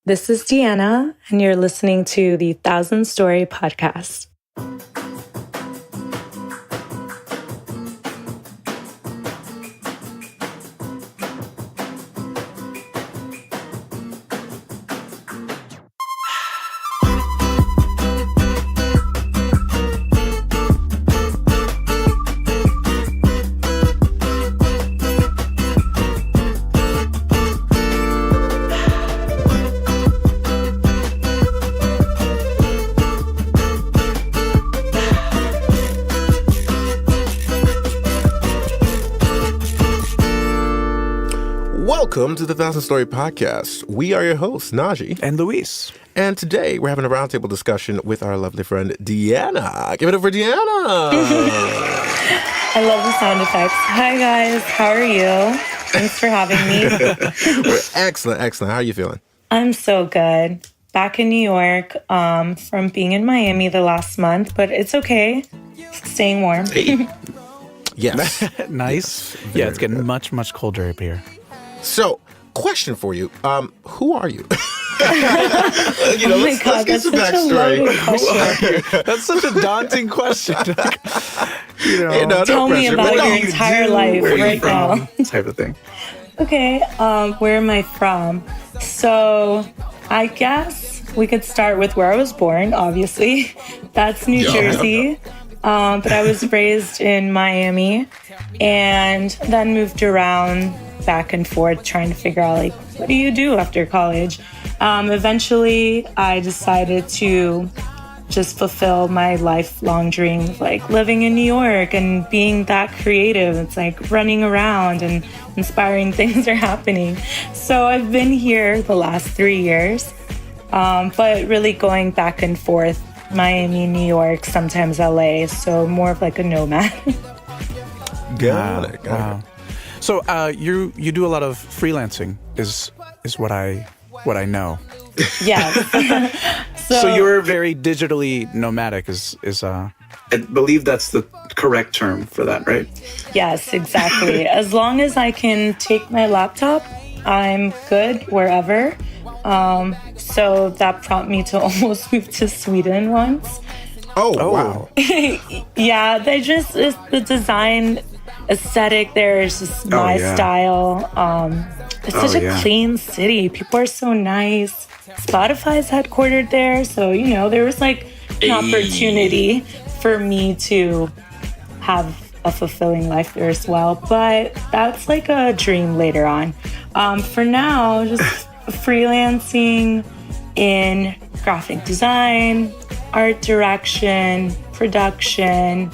This is DyAnna, and you're listening to the 1,000 Story Podcast. Welcome to the 1,000 Story Podcast. We are your hosts, Najee and Luis. And today we're having a roundtable discussion with our lovely friend, DyAnna. Give it up for DyAnna. I love the sound effects. Hi, guys. How are you? Thanks for having me. We're excellent. How are you feeling? I'm so good. Back in New York from being in Miami the last month, but it's okay. Staying warm. Yes. Nice. Yeah, it's getting much, much colder up here. So, question for you. Who are you? Let's get some backstory. That's such a daunting question. No Tell me pressure. about What your do you entire do? life Where are you right now. from? Type of thing. Okay, where am I from? So I guess we could start with where I was born, obviously. That's New Jersey. But I was raised in Miami and then moved around back and forth trying to figure out, what do you do after college? Eventually, I decided to just fulfill my lifelong dream of living in New York and being that creative. It's running around and inspiring things are happening. So I've been here the last 3 years, but really going back and forth, Miami, New York, sometimes LA. So more of a nomad. Got it. So you do a lot of freelancing is what I know. Yes. So you're very digitally nomadic is I believe that's the correct term for that, right? Yes, exactly. As long as I can take my laptop, I'm good wherever. So that prompted me to almost move to Sweden once. Oh. Wow. Yeah, it's the design aesthetic there is just my style. It's such a clean city. People are so nice. Spotify's headquartered there, so there was an opportunity for me to have a fulfilling life there as well. But that's a dream later on. For now, just freelancing in graphic design, art direction, production,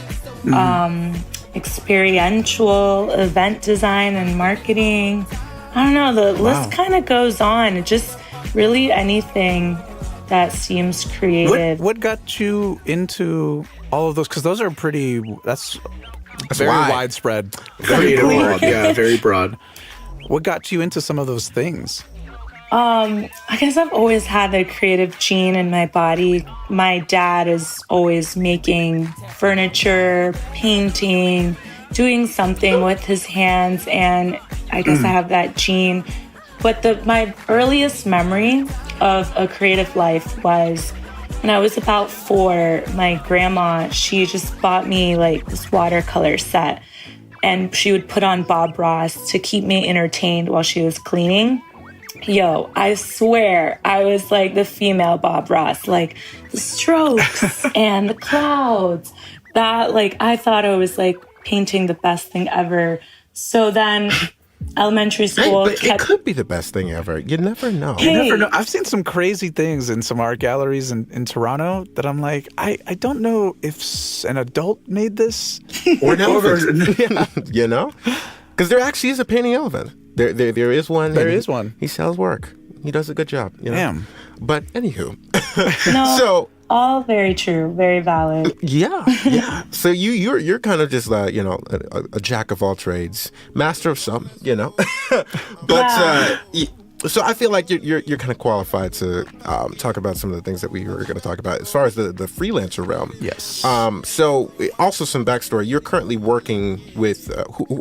experiential event design and marketing. I don't know, the list kind of goes on. It just really anything that seems creative. What got you into all of those? Because those are that's very widespread. Very broad. Yeah, very broad. What got you into some of those things? I guess I've always had a creative gene in my body. My dad is always making furniture, painting, doing something with his hands, and I guess I have that gene. But my earliest memory of a creative life was when I was about 4. My grandma, she just bought me this watercolor set, and she would put on Bob Ross to keep me entertained while she was cleaning. Yo, I swear I was the female Bob Ross, the strokes and the clouds. That I thought I was painting the best thing ever. So then elementary school. But it could be the best thing ever. You never know. You never know. I've seen some crazy things in some art galleries in Toronto that I'm I don't know if an adult made this or no. Because there actually is a painting elephant. There is one. There is one. He sells work. He does a good job. Damn. But anywho. No, so all very true, very valid. Yeah. So you're kind of just a jack of all trades, master of some, But So I feel like you're kind of qualified to talk about some of the things that we were going to talk about as far as the freelancer realm. Yes. So also some backstory. You're currently working with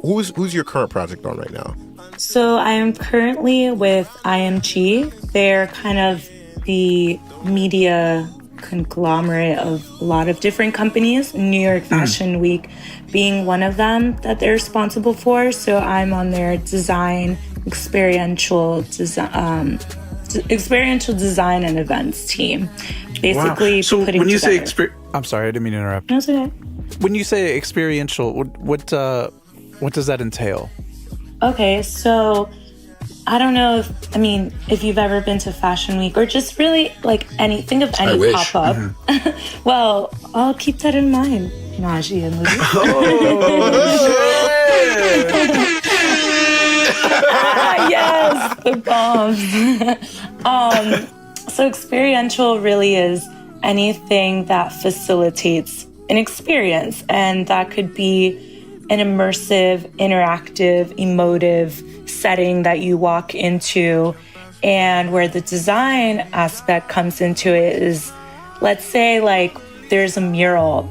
who's your current project on right now? So I am currently with IMG. They're kind of the media conglomerate of a lot of different companies, New York Fashion Week being one of them that they're responsible for. So I'm on their experiential design and events team. Basically, So putting when you together. say I'm sorry, I didn't mean to interrupt. No, it's okay. When you say experiential, what does that entail? Okay, so I don't know if you've ever been to Fashion Week or just really like think of any pop-up. Well, I'll keep that in mind, Najee and Louis. Yes, the bombs. So experiential really is anything that facilitates an experience, and that could be an immersive, interactive, emotive setting that you walk into. And where the design aspect comes into it is, let's say like there's a mural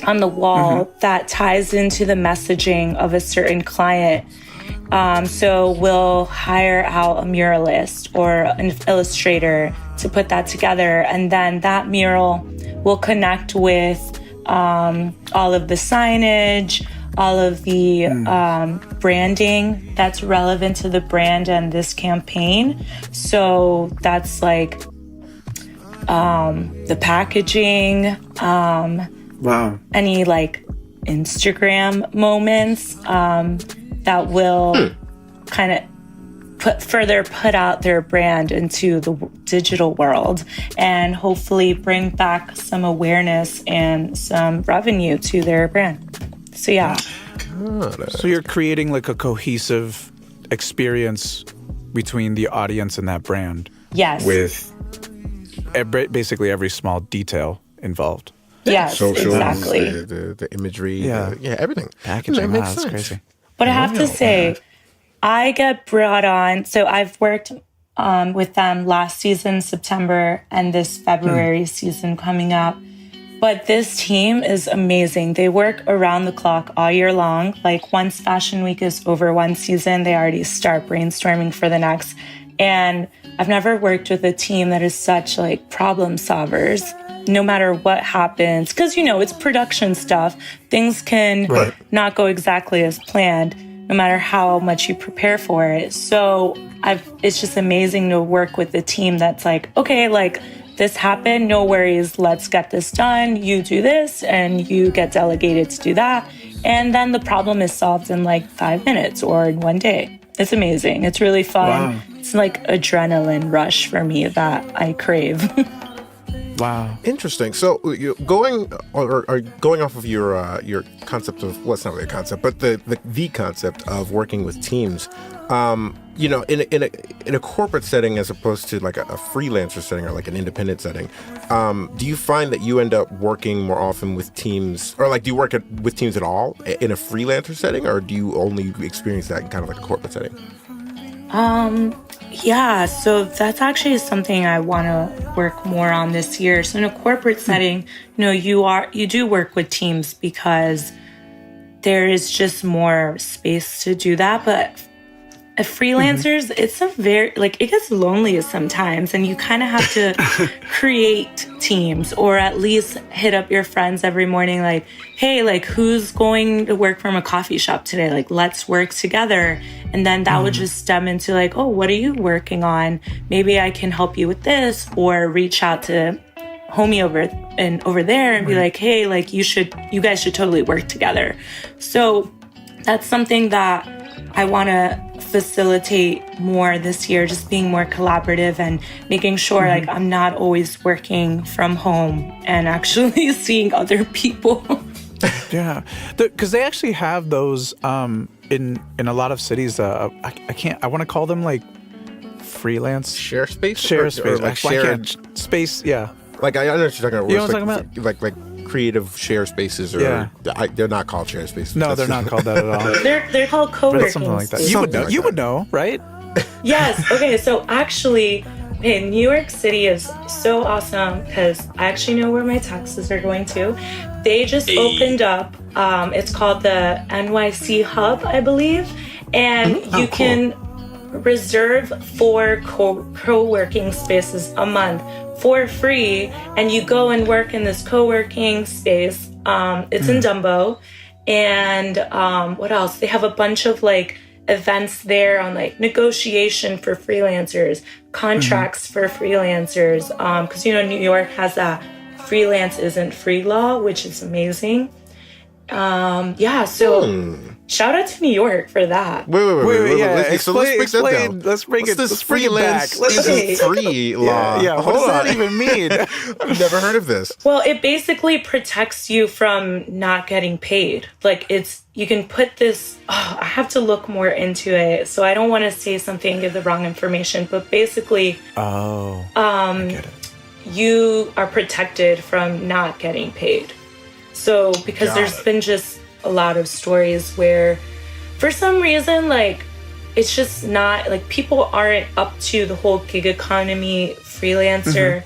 on the wall that ties into the messaging of a certain client. So we'll hire out a muralist or an illustrator to put that together. And then that mural will connect with all of the signage, all of the branding that's relevant to the brand and this campaign. So that's like the packaging, any like Instagram moments that will kind of put out their brand into the digital world and hopefully bring back some awareness and some revenue to their brand. So yeah. So you're creating like a cohesive experience between the audience and that brand. Yes. With basically every small detail involved. Yes, Social, exactly. the imagery, Yeah. Everything. Packaging, That makes that's sense. crazy. But I have to say, I get brought on. So I've worked with them last season, September, and this February season coming up. But this team is amazing. They work around the clock all year long. Like once Fashion Week is over one season, they already start brainstorming for the next. And I've never worked with a team that is such like problem solvers, no matter what happens. Because, it's production stuff. Things can not go exactly as planned, no matter how much you prepare for it. So it's just amazing to work with a team that's like, okay, like, this happened, no worries, let's get this done. You do this and you get delegated to do that. And then the problem is solved in like 5 minutes or in one day. It's amazing. It's really fun. Wow. It's like adrenaline rush for me that I crave. Wow. Interesting. So going off of your concept of, well, it's not really a concept, but the concept of working with teams, in a corporate setting as opposed to like a freelancer setting or like an independent setting, do you find that you end up working more often with teams, or like do you work with teams at all in a freelancer setting, or do you only experience that in kind of like a corporate setting? Yeah, so that's actually something I want to work more on this year. So in a corporate setting, you do work with teams because there is just more space to do that. But freelancers, it's it gets lonely sometimes, and you kind of have to create teams, or at least hit up your friends every morning like, hey, like, who's going to work from a coffee shop today? Like, let's work together. And then that would just stem into like, oh, what are you working on? Maybe I can help you with this, or reach out to homie over there and be like, hey, like, you guys should totally work together. So that's something that I want to facilitate more this year, just being more collaborative and making sure like I'm not always working from home and actually seeing other people. Yeah, because they actually have those in a lot of cities. I want to call them like freelance Share space, or like like shared space. Yeah, like I know what you're talking about. You know what I'm talking about? Like creative share spaces, or they're not called share spaces. No, they're not called that at all. They're called co-working something like that. spaces. You would know, right? Yes. Okay. So actually, okay, New York City is so awesome because I actually know where my taxes are going to. They just opened up. It's called the NYC Hub, I believe, and you can reserve 4 co-working spaces a month for free, and you go and work in this co-working space. It's in Dumbo, and what else? They have a bunch of like events there on like negotiation for freelancers, contracts for freelancers, because New York has that freelance isn't free law, which is amazing. So shout out to New York for that. Wait. Yeah, Let's break that down. Let's bring it. This Let's bring it back. freelance isn't free law. Yeah. What does that even mean? I've never heard of this. Well, it basically protects you from not getting paid. Like you can put this, I have to look more into it. So I don't want to say something and give the wrong information, but basically, I get it. you are protected from not getting paid. So because there's been just a lot of stories where for some reason, like, it's just not like people aren't up to the whole gig economy freelancer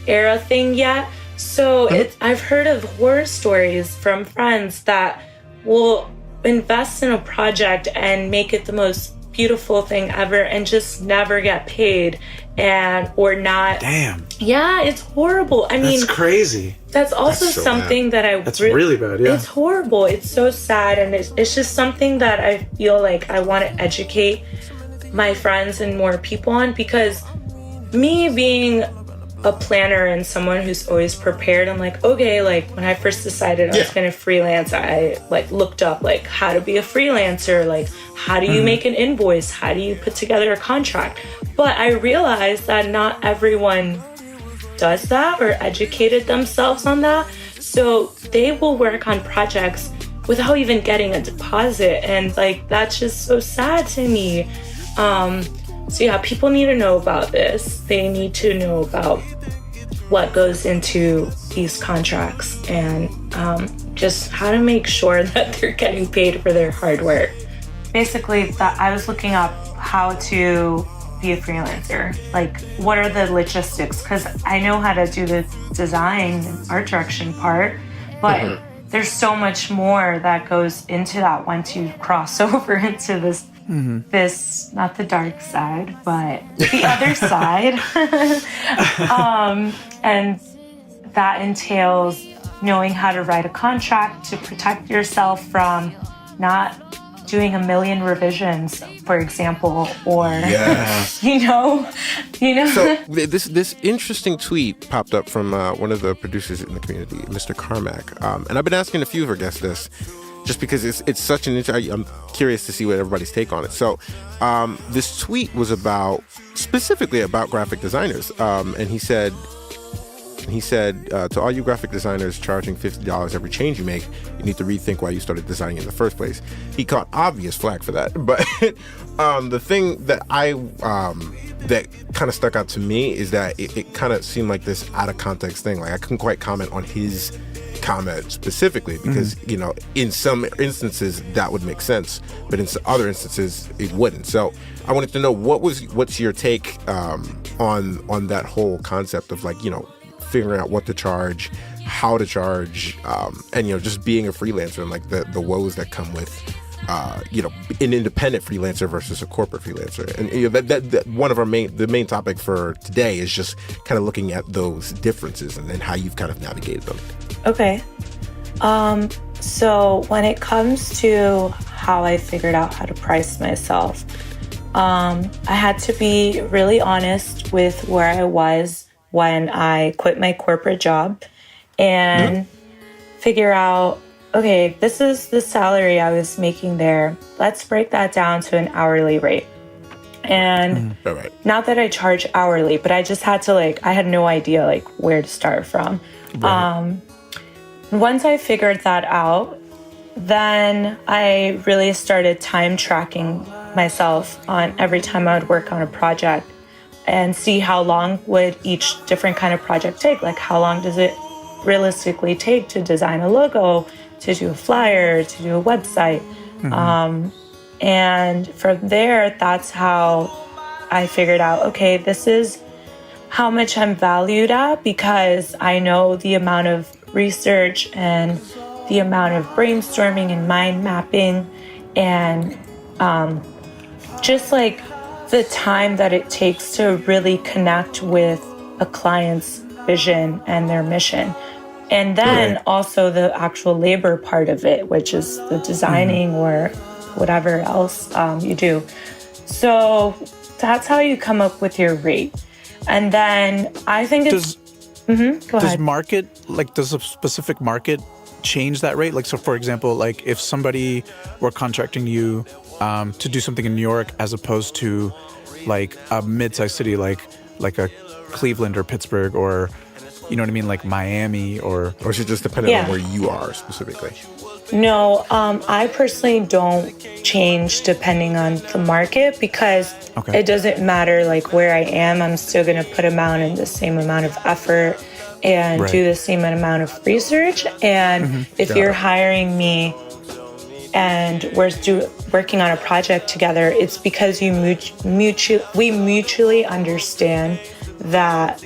era thing yet. So I've heard of horror stories from friends that will invest in a project and make it the most beautiful thing ever and just never get paid or not. Damn. Yeah, it's horrible. I mean, That's crazy. That's also That's so something that That's really bad, yeah. It's horrible. It's so sad, and it's just something that I feel like I want to educate my friends and more people on, because me being a planner and someone who's always prepared, I'm like, okay, like when I first decided I was going to freelance, I like looked up like how to be a freelancer, like how do you make an invoice, how do you put together a contract. But I realized that not everyone does that or educated themselves on that. So they will work on projects without even getting a deposit. And like, that's just so sad to me. So yeah, people need to know about this. They need to know about what goes into these contracts and just how to make sure that they're getting paid for their hard work. Basically, I was looking up how to be a freelancer. Like, what are the logistics? Because I know how to do the design and art direction part, but there's so much more that goes into that once you cross over into this, not the dark side, but the other side. And that entails knowing how to write a contract to protect yourself from not doing a million revisions, for example, or you know. So this interesting tweet popped up from one of the producers in the community, Mr. Carmack, and I've been asking a few of our guests this, just because it's such an I'm curious to see what everybody's take on it. So this tweet was specifically about graphic designers, and he said, to all you graphic designers charging $50 every change you make, you need to rethink why you started designing in the first place. He caught obvious flack for that. But the thing that that kind of stuck out to me is that it kind of seemed like this out of context thing. Like, I couldn't quite comment on his comment specifically because, in some instances that would make sense, but in other instances it wouldn't. So I wanted to know what's your take on that whole concept of, like, figuring out what to charge, how to charge, and just being a freelancer and like the woes that come with an independent freelancer versus a corporate freelancer. And that one of the main topic for today is just kind of looking at those differences and then how you've kind of navigated them. Okay. So when it comes to how I figured out how to price myself, I had to be really honest with where I was when I quit my corporate job and figure out, okay, this is the salary I was making there. Let's break that down to an hourly rate. And not that I charge hourly, but I just had to I had no idea where to start from. Right. Once I figured that out, then I really started time tracking myself on every time I would work on a project and see how long would each different kind of project take. Like, how long does it realistically take to design a logo, to do a flyer, to do a website? And from there, that's how I figured out, okay, this is how much I'm valued at, because I know the amount of research and the amount of brainstorming and mind mapping and just like the time that it takes to really connect with a client's vision and their mission. And then also the actual labor part of it, which is the designing or whatever else you do. So that's how you come up with your rate. And then I think it's... Go ahead. Does a specific market change that rate? Like, so for example, like if somebody were contracting you to do something in New York as opposed to like a mid-sized city like a Cleveland or Pittsburgh or, you know what I mean, like Miami or is it just dependent on where you are specifically? No, I personally don't change depending on the market, because it doesn't matter like where I am. I'm still going to put in the same amount of effort and do the same amount of research. And if you're hiring me and we're working on a project together, it's because we mutually understand that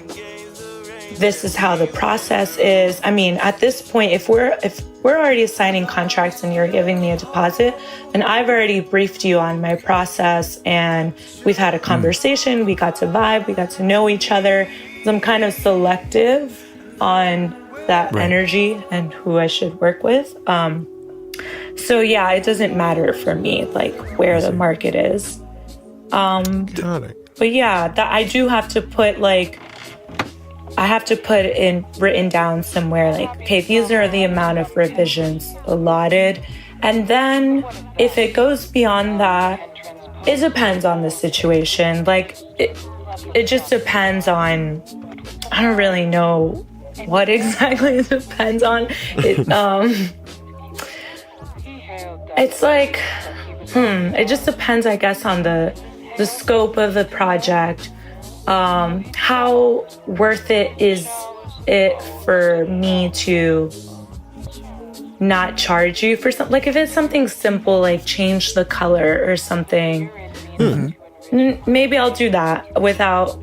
this is how the process is. I mean, at this point, if we're already signing contracts and you're giving me a deposit, then I've already briefed you on my process and we've had a conversation. We got to vibe. We got to know each other. So I'm kind of selective on that energy and who I should work with. So yeah, it doesn't matter for me, like where the market is. But yeah, I do have to put written down somewhere like, okay, these are the amount of revisions allotted. And then if it goes beyond that, it depends on the situation. Like it just depends on, I don't really know what exactly it depends on. It's like, it just depends, I guess, on the scope of the project. How worth it is it for me to not charge you for something? Like if it's something simple, like change the color or something, maybe I'll do that without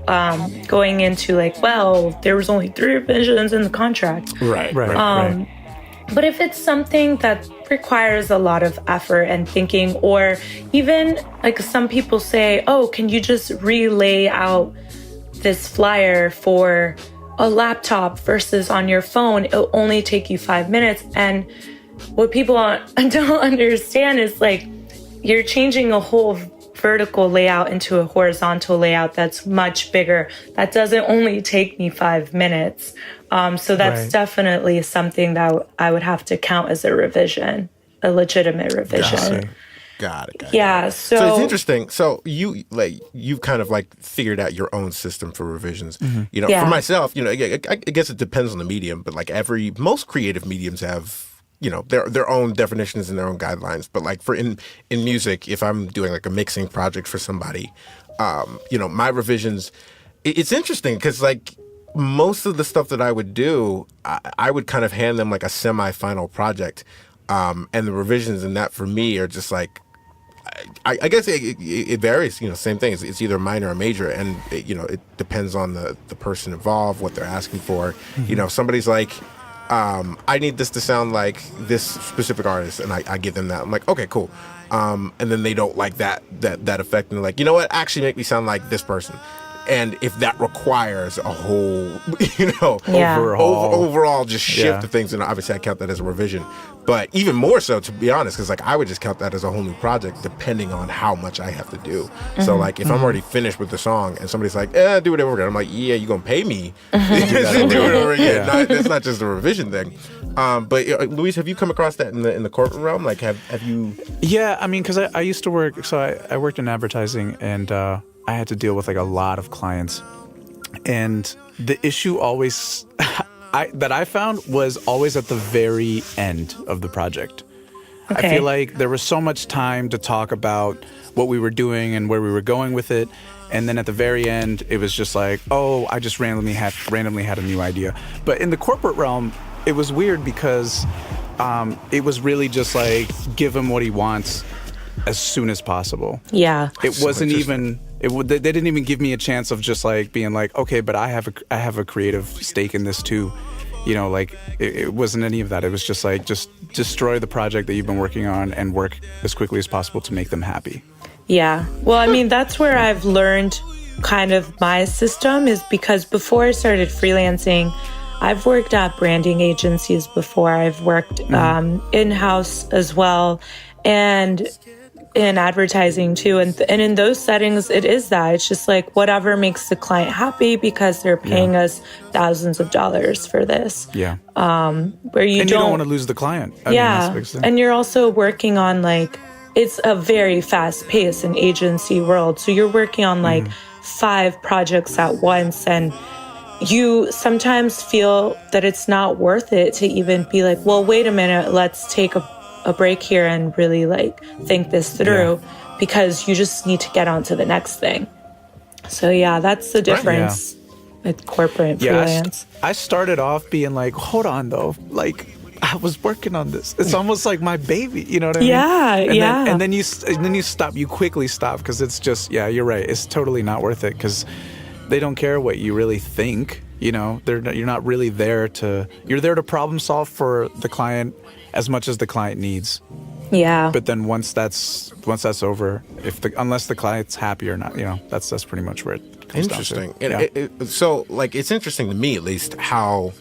going into like, well, there was only 3 revisions in the contract. Right. But if it's something that requires a lot of effort and thinking, or even like some people say, oh, can you just relay out this flyer for a laptop versus on your phone? It'll only take you 5 minutes. And what people don't understand is like, you're changing a whole vertical layout into a horizontal layout that's much bigger. That doesn't only take me 5 minutes. So that's definitely something that I would have to count as a revision, a legitimate revision. Got it. Yeah. So it's interesting. So you've kind of like figured out your own system for revisions. You know, for myself, you know, I guess it depends on the medium, but like most creative mediums have, you know, their own definitions and their own guidelines. But like in music, if I'm doing like a mixing project for somebody, you know, my revisions, it's interesting because like most of the stuff that I would do, I would kind of hand them like a semi-final project. And the revisions in that for me are just like, I guess it varies, you know, same thing. It's either minor or major. And, you know, it depends on the person involved, what they're asking for. You know, somebody's like, I need this to sound like this specific artist. And I give them that. I'm like, okay, cool. And then they don't like that effect. And they're like, you know what? Actually make me sound like this person. And if that requires a whole, you know, overall just shift of things, and obviously I count that as a revision. But even more so, to be honest, because like I would just count that as a whole new project, depending on how much I have to do. So like if I'm already finished with the song and somebody's like, do it over again, I'm like, yeah, you gonna pay me to do it over again. It's not just a revision thing. But Luis, have you come across that in the corporate realm? Like, have you? Yeah, I mean, because I used to work. So I worked in advertising, and I had to deal with like a lot of clients, and the issue always that I found was always at the very end of the project. Okay. I feel like there was so much time to talk about what we were doing and where we were going with it, and then at the very end, it was just like, oh, I just randomly had a new idea. But in the corporate realm, it was weird because it was really just like give him what he wants as soon as possible. Yeah. It wasn't even They didn't even give me a chance of just like being like, okay, but I have a creative stake in this too. You know, like it wasn't any of that. It was just like, just destroy the project that you've been working on and work as quickly as possible to make them happy. Yeah. Well, I mean, that's where I've learned kind of my system, is because before I started freelancing, I've worked at branding agencies before. I've worked in-house as well, and in advertising too. And in those settings, it is that. It's just like whatever makes the client happy, because they're paying us thousands of dollars for this. Yeah. Where you don't want to lose the client. I mean, and you're also working on like, it's a very fast paced and agency world. So you're working on like 5 projects at once, and you sometimes feel that it's not worth it to even be like, well, wait a minute, let's take a break here and really like think this through, because you just need to get on to the next thing. So yeah, that's the difference with corporate freelance. I started off being like, hold on though, like I was working on this. It's almost like my baby, you know what I mean? And then you stop, you quickly stop, because it's just, you're right. It's totally not worth it, because they don't care what you really think. You know, you're not really there you're there to problem solve for the client as much as the client needs. Yeah. But then once that's over, unless the client's happy or not, you know, that's pretty much where it comes interesting. down to. So like, it's interesting to me at least how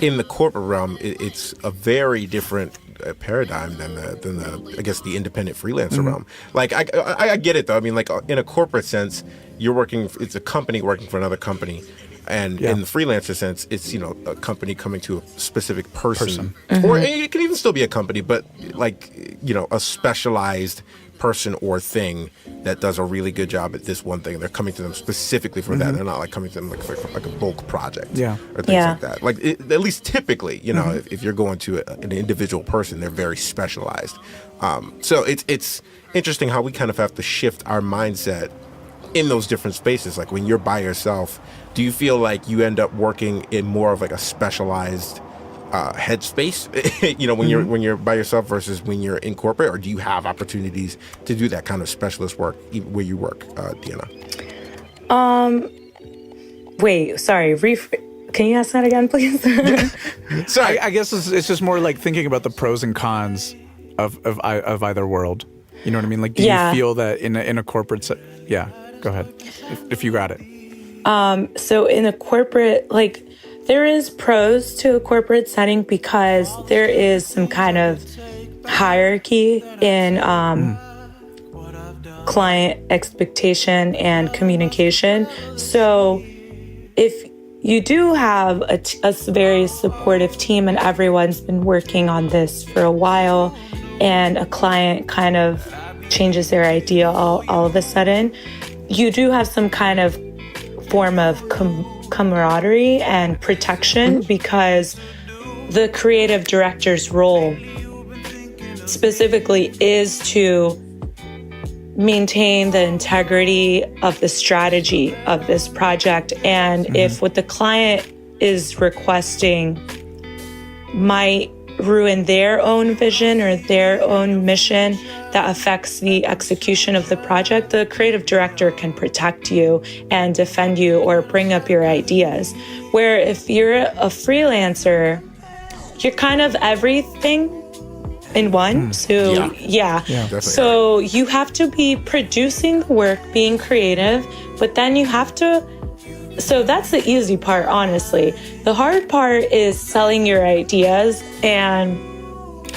in the corporate realm it's a very different paradigm than the I guess the independent freelancer realm. Like I get it though. I mean, like in a corporate sense, it's a company working for another company. And in the freelancer sense, it's, you know, a company coming to a specific person. Or it can even still be a company, but like, you know, a specialized person or thing that does a really good job at this one thing. They're coming to them specifically for that. They're not like coming to them like a bulk project or things like that. Like at least typically, you know, if you're going to an individual person, they're very specialized. So it's interesting how we kind of have to shift our mindset in those different spaces. Like when you're by yourself, do you feel like you end up working in more of like a specialized headspace, you know, when you're by yourself versus when you're in corporate, or do you have opportunities to do that kind of specialist work where you work, DyAnna? Wait, sorry. Can you ask that again, please? Sorry, I guess it's just more like thinking about the pros and cons of either world. You know what I mean? Like, do you feel that in a corporate go ahead if you got it. So in a corporate, like, there is pros to a corporate setting because there is some kind of hierarchy in client expectation and communication. So if you do have a very supportive team and everyone's been working on this for a while, and a client kind of changes their idea all of a sudden, you do have some kind of form of camaraderie and protection, because the creative director's role specifically is to maintain the integrity of the strategy of this project. And if what the client is requesting might ruin their own vision or their own mission that affects the execution of the project, the creative director can protect you and defend you or bring up your ideas. Where if you're a freelancer, you're kind of everything in one. So so you have to be producing the work, being creative, but then you have to, so that's the easy part, honestly. The hard part is selling your ideas and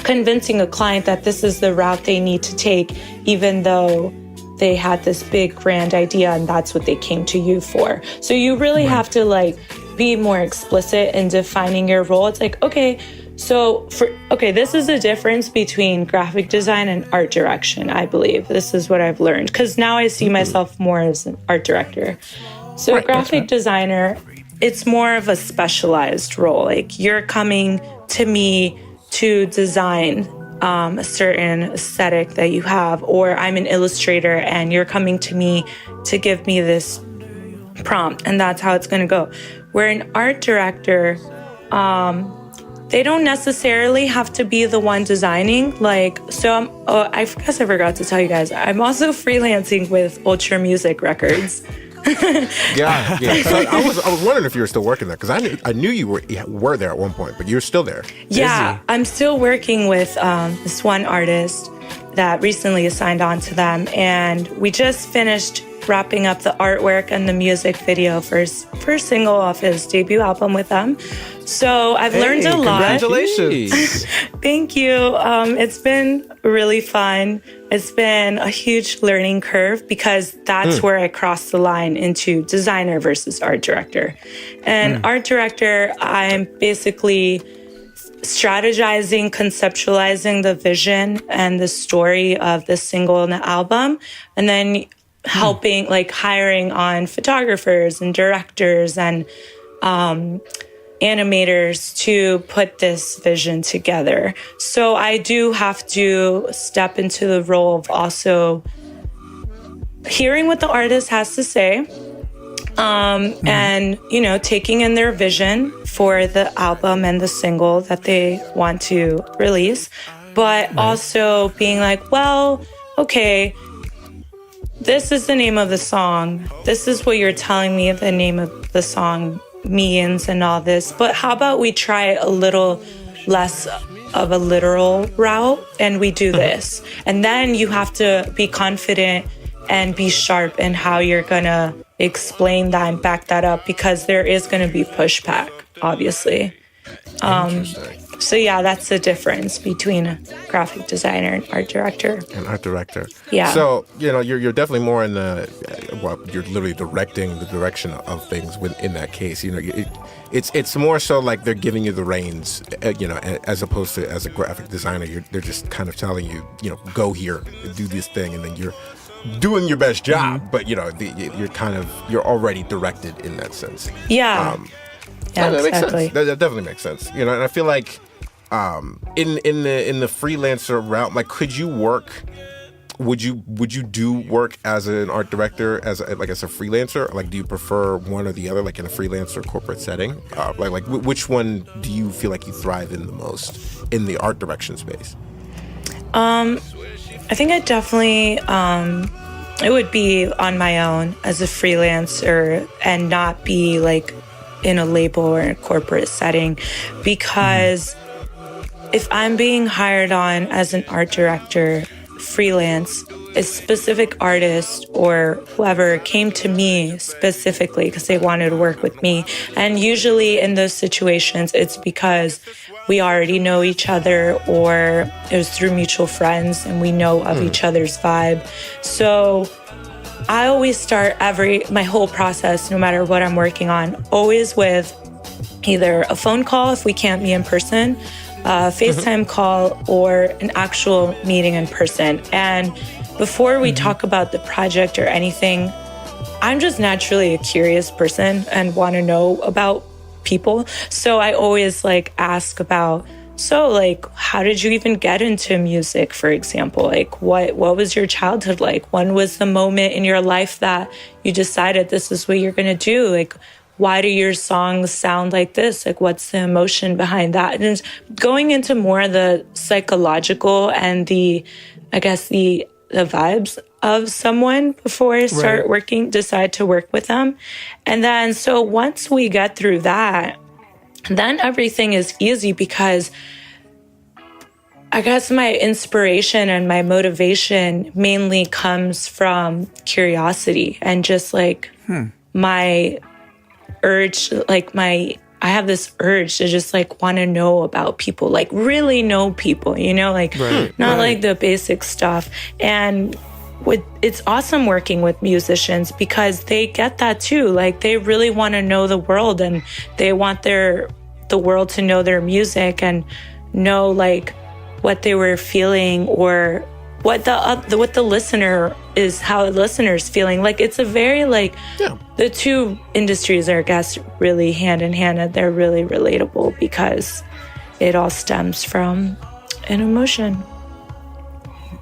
convincing a client that this is the route they need to take, even though they had this big grand idea and that's what they came to you for. So you really have to like be more explicit in defining your role. It's like, okay, this is the difference between graphic design and art direction, I believe. This is what I've learned, because now I see myself more as an art director. So graphic designer, it's more of a specialized role. Like, you're coming to me to design a certain aesthetic that you have, or I'm an illustrator and you're coming to me to give me this prompt, and that's how it's going to go. Where an art director, they don't necessarily have to be the one designing. Like, so I guess I forgot to tell you guys, I'm also freelancing with Ultra Music Records. Yeah. So I was wondering if you were still working there, because I knew you were there at one point, but you're still there. Yeah, I'm still working with this one artist that recently signed on to them, and we just finished wrapping up the artwork and the music video for his first single off his debut album with them. So I've learned a lot. Congratulations. Thank you. It's been really fun. It's been a huge learning curve, because that's where I crossed the line into designer versus art director. And art director, I'm basically strategizing, conceptualizing the vision and the story of the single and the album, and then helping, like hiring on photographers and directors and animators to put this vision together. So I do have to step into the role of also hearing what the artist has to say, and, you know, taking in their vision for the album and the single that they want to release, but also being like, well, okay, this is the name of the song. This is what you're telling me the name of the song means and all this. But how about we try a little less of a literal route and we do this? And then you have to be confident and be sharp in how you're going to explain that and back that up, because there is going to be pushback, obviously. So yeah, that's the difference between a graphic designer and art director. Yeah. So, you know, you're definitely more in the, well, you're literally directing the direction of things in that case. You know, it's more so like they're giving you the reins, you know, as opposed to as a graphic designer, they're just kind of telling you, you know, go here, do this thing, and then you're doing your best job. But, you know, you're already directed in that sense. Yeah. Yeah, that makes exactly. sense. That definitely makes sense. You know, and I feel like in the freelancer route, like, could you work? Would you do work as an art director as a freelancer? Like, do you prefer one or the other, like in a freelance or corporate setting? Like which one do you feel like you thrive in the most in the art direction space? I think I definitely it would be on my own as a freelancer and not be like in a label or a corporate setting, because if I'm being hired on as an art director, freelance, a specific artist or whoever came to me specifically because they wanted to work with me. And usually in those situations, it's because we already know each other, or it was through mutual friends and we know of each other's vibe. So I always start my whole process, no matter what I'm working on, always with either a phone call if we can't meet in person, a FaceTime call, or an actual meeting in person. And before we talk about the project or anything, I'm just naturally a curious person and want to know about people. So I always ask about, how did you even get into music, for example? What was your childhood like? When was the moment in your life that you decided this is what you're going to do? Why do your songs sound like this? What's the emotion behind that? And going into more of the psychological and the vibes of someone before I decide to work with them. And then, so once we get through that, then everything is easy, because I guess my inspiration and my motivation mainly comes from curiosity and just my urge, I have this urge to just want to know about people, really know people, not the basic stuff. And it's awesome working with musicians because they get that too. They really want to know the world, and they want the world to know their music and know what they were feeling, or what the listener is, how the listener's feeling. It's a very the two industries are, I guess, really hand in hand, and they're really relatable because it all stems from an emotion.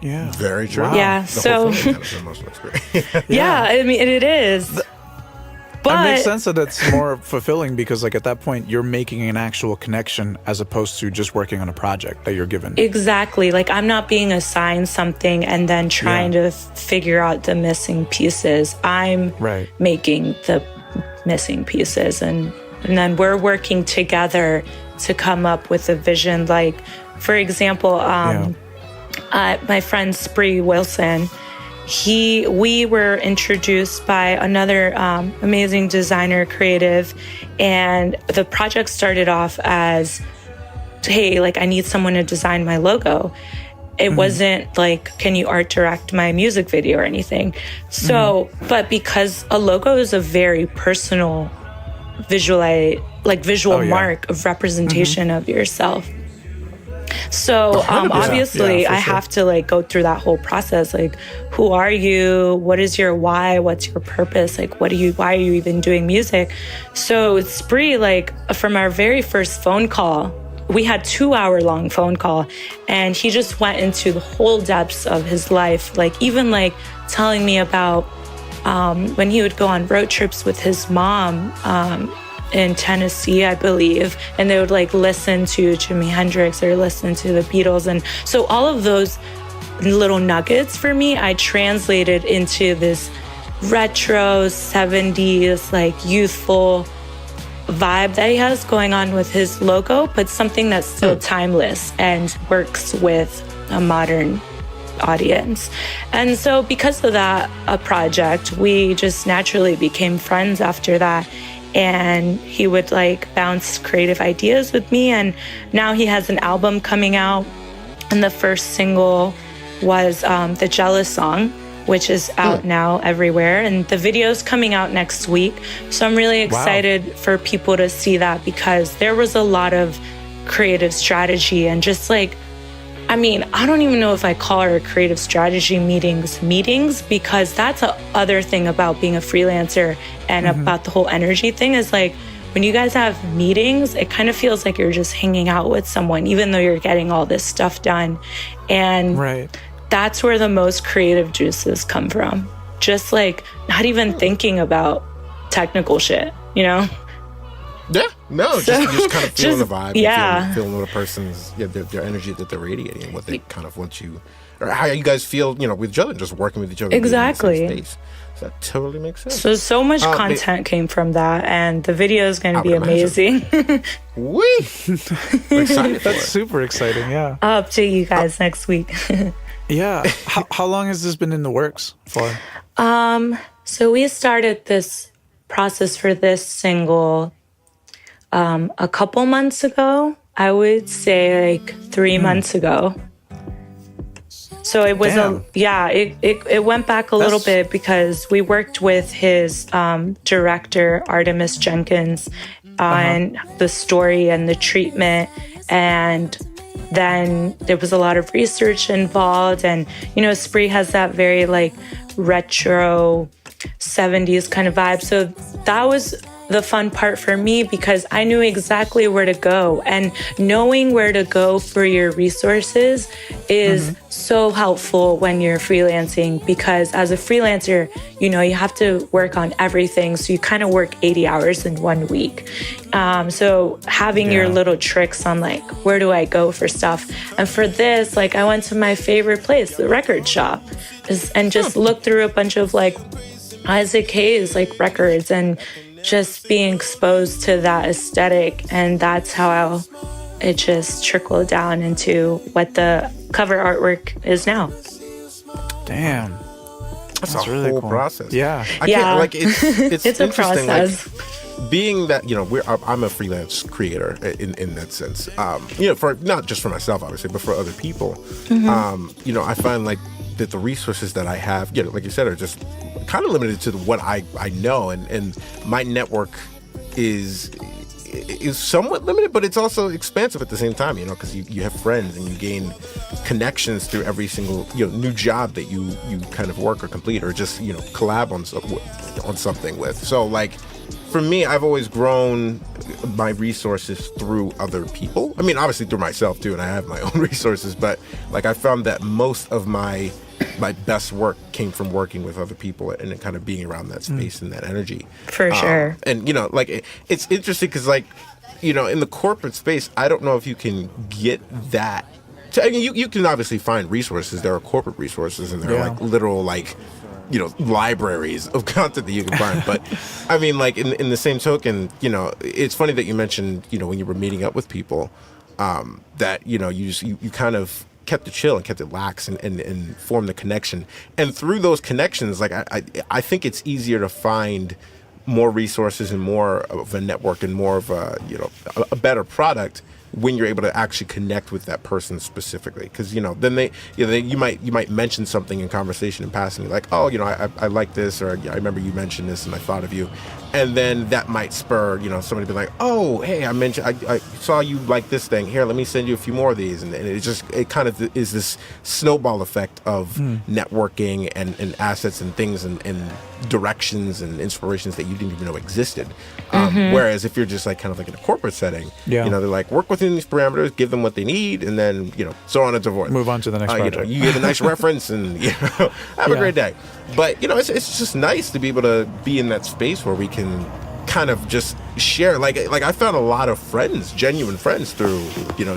Yeah. Very true. Wow. Yeah. The so whole thing has an emotional experience. yeah, I mean it is. That makes But sense that it's more fulfilling because, like, at that point, you're making an actual connection as opposed to just working on a project that you're given. exactly, like I'm not being assigned something and then trying to figure out the missing pieces. I'm making the missing pieces, and then we're working together to come up with a vision. Like, for example, my friend Spree Wilson, we were introduced by another amazing designer creative, and the project started off as, hey, like I need someone to design my logo. It wasn't like, can you art direct my music video or anything? So, but because a logo is a very personal visual mark of representation of yourself. So obviously I have to like go through that whole process. Like, who are you? What is your why? What's your purpose? Like, why are you even doing music? So Spree, like from our very first phone call, we had 2-hour long phone call, and he just went into the whole depths of his life. Like even like telling me about when he would go on road trips with his mom, in Tennessee, I believe, and they would like listen to Jimi Hendrix or listen to the Beatles. And so all of those little nuggets for me, I translated into this retro 70s, like youthful vibe that he has going on with his logo, but something that's still timeless and works with a modern audience. And so because of that project, we just naturally became friends after that. And he would like bounce creative ideas with me. And now he has an album coming out. And the first single was the Jealous song, which is out now everywhere. And the video's coming out next week. So I'm really excited for people to see that, because there was a lot of creative strategy and just like, I mean, I don't even know if I call our creative strategy meetings, because that's the other thing about being a freelancer and about the whole energy thing is like, when you guys have meetings, it kind of feels like you're just hanging out with someone, even though you're getting all this stuff done. And that's where the most creative juices come from. Just like not even thinking about technical shit, you know? Yeah, no, just kind of feeling the vibe, feeling what a person's, their energy that they're radiating, and what they kind of want you, or how you guys feel, with each other, just working with each other. Exactly. In the same space. So that totally makes sense. So much content came from that, and the video is going to be amazing. We're excited. That's super exciting. Yeah. I'll update you guys next week. Yeah. How long has this been in the works for? So we started this process for this single a couple months ago. I would say like 3 months ago. So it was it went back a little bit, because we worked with his director, Artemis Jenkins, on the story and the treatment. And then there was a lot of research involved. And, Spree has that very like retro 70s kind of vibe. So that was the fun part for me, because I knew exactly where to go, and knowing where to go for your resources is so helpful when you're freelancing, because as a freelancer, you have to work on everything. So you kind of work 80 hours in 1 week. So having your little tricks on like, where do I go for stuff? And for this, like I went to my favorite place, the record shop, and just looked through a bunch of like Isaac Hayes like records, and just being exposed to that aesthetic. And that's how it just trickled down into what the cover artwork is now. Damn. That's a really whole cool process. Yeah. I can't, like, it's it's a interesting. process. Like, being that, I'm a freelance creator in that sense, for not just for myself, obviously, but for other people. I find like that the resources that I have, like you said, are just kind of limited to what I know, and my network is somewhat limited, but it's also expansive at the same time, because you have friends and you gain connections through every single new job that you kind of work or complete, or just collab on something with. So like for me, I've always grown my resources through other people. I mean, obviously through myself too, and I have my own resources, but like I found that most of my my best work came from working with other people and kind of being around that space and that energy. For sure. And, like, it's interesting because, like, in the corporate space, I don't know if you can get that. I mean, you can obviously find resources. There are corporate resources, and there are, like, literal, like, libraries of content that you can find. But I mean, like, in the same token, it's funny that you mentioned, when you were meeting up with people, that, you kind of kept it chill and kept it lax and formed the connection. And through those connections, like, I think it's easier to find more resources and more of a network and more of a better product when you're able to actually connect with that person specifically, because then you might mention something in conversation in passing, like, oh, I like this, or I remember you mentioned this and I thought of you, and then that might spur somebody to be like, oh, hey, I saw you like this thing, here, let me send you a few more of these, and it kind of is this snowball effect of networking and assets and things and directions and inspirations that you didn't even know existed. Whereas if you're just like kind of like in a corporate setting, they're like, work within these parameters, give them what they need, and then so on and so forth. Move on to the next project. You get a nice reference, and have a great day. But it's just nice to be able to be in that space where we can kind of just share. Like I found a lot of friends, genuine friends, through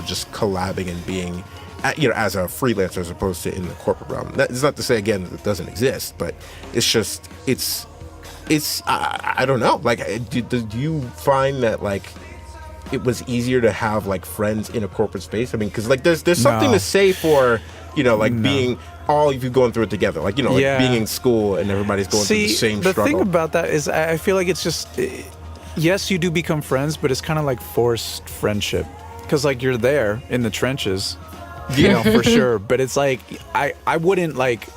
just collabing and being as a freelancer as opposed to in the corporate realm. That's not to say again that it doesn't exist, but it's just it's I don't know. Like, do you find that, like, it was easier to have, like, friends in a corporate space? I mean, because, like, there's something to say for being all of you going through it together, like, like being in school and everybody's going through the same struggle. The thing about that is, I feel like it's just, yes, you do become friends, but it's kind of like forced friendship, because, like, you're there in the trenches, for sure. But it's like, I wouldn't, like,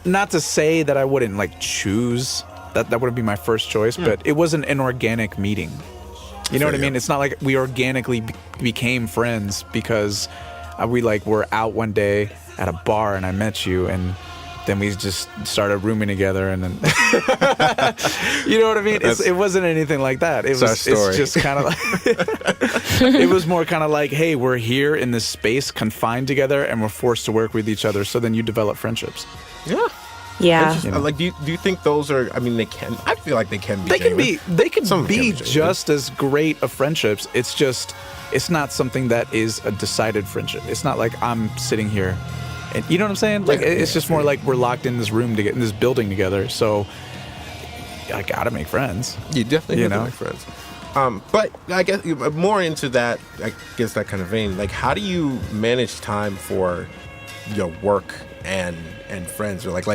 not to say that I wouldn't, like, choose that wouldn't be my first choice, but it wasn't an organic meeting. You know what I mean? It's not like we organically became friends because we, like, were out one day at a bar and I met you, and then we just started rooming together, and then you know what I mean? It wasn't anything like that. It's just kind of like it was more kind of like, hey, we're here in this space confined together and we're forced to work with each other, so then you develop friendships. Yeah. Like, do you think those are? I mean, I feel like they can be. They can be just as great of friendships. It's just, it's not something that is a decided friendship. It's not like I'm sitting here, and you know what I'm saying? Like, it's just more like we're locked in this room in this building together. So I gotta make friends. You definitely have to make friends. But I guess more into that. I guess that kind of vein. Like, how do you manage time for your work and friends? Or like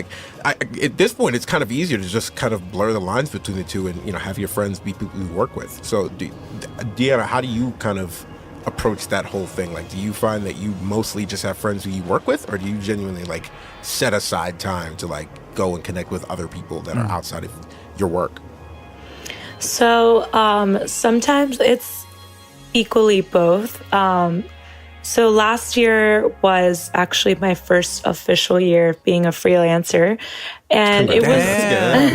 at this point, it's kind of easier to just kind of blur the lines between the two and have your friends be people you work with. So DyAnna, how do you kind of approach that whole thing? Like, do you find that you mostly just have friends who you work with, or do you genuinely, like, set aside time to, like, go and connect with other people that are outside of your work? So sometimes it's equally both. So last year was actually my first official year of being a freelancer, and it was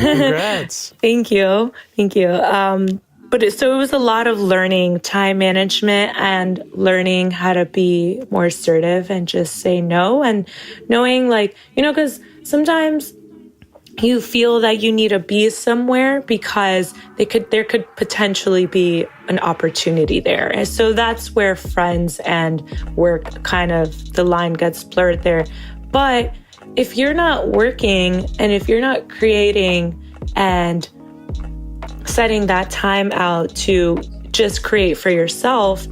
congrats. Thank you. But it was a lot of learning time management and learning how to be more assertive and just say no, and knowing, like, because sometimes you feel that you need to be somewhere because there could potentially be an opportunity there. And so that's where friends and work kind of, the line gets blurred there. But if you're not working and if you're not creating and setting that time out to just create for yourself,